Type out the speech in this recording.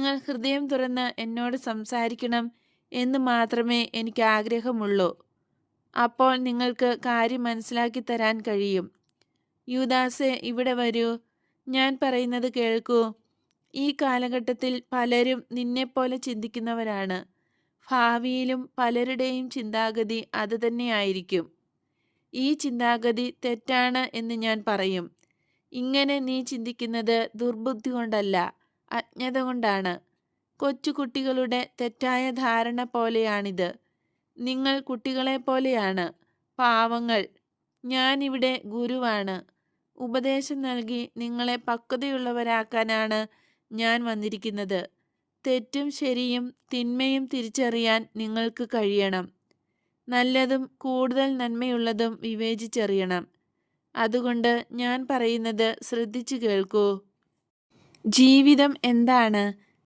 നിങ്ങൾ ഹൃദയം തുറന്ന് എന്നോട് സംസാരിക്കണം എന്ന് മാത്രമേ എനിക്ക് ആഗ്രഹമുള്ളൂ. അപ്പോൾ നിങ്ങൾക്ക് കാര്യം മനസ്സിലാക്കി തരാൻ കഴിയും. യൂദാസേ, ഇവിടെ വരൂ, ഞാൻ പറയുന്നത് കേൾക്കൂ. ഈ കാലഘട്ടത്തിൽ പലരും നിന്നെപ്പോലെ ചിന്തിക്കുന്നവരാണ്. ഭാവിയിലും പലരുടെയും ചിന്താഗതി അതുതന്നെയായിരിക്കും. ഈ ചിന്താഗതി തെറ്റാണ് എന്ന് ഞാൻ പറയും. ഇങ്ങനെ നീ ചിന്തിക്കുന്നത് ദുർബുദ്ധി കൊണ്ടല്ല, അജ്ഞത കൊണ്ടാണ്. കൊച്ചുകുട്ടികളുടെ തെറ്റായ ധാരണ പോലെയാണിത്. നിങ്ങൾ കുട്ടികളെപ്പോലെയാണ്, പാവങ്ങൾ. ഞാനിവിടെ ഗുരുവാണ്. ഉപദേശം നൽകി നിങ്ങളെ പക്വതയുള്ളവരാക്കാനാണ് ഞാൻ വന്നിരിക്കുന്നത്. തെറ്റും ശരിയും തിന്മയും തിരിച്ചറിയാൻ നിങ്ങൾക്ക് കഴിയണം. നല്ലതും കൂടുതൽ നന്മയുള്ളതും വിവേചിച്ചറിയണം. അതുകൊണ്ട് ഞാൻ പറയുന്നത് ശ്രദ്ധിച്ചു കേൾക്കൂ. ജീവിതം എന്താണ്?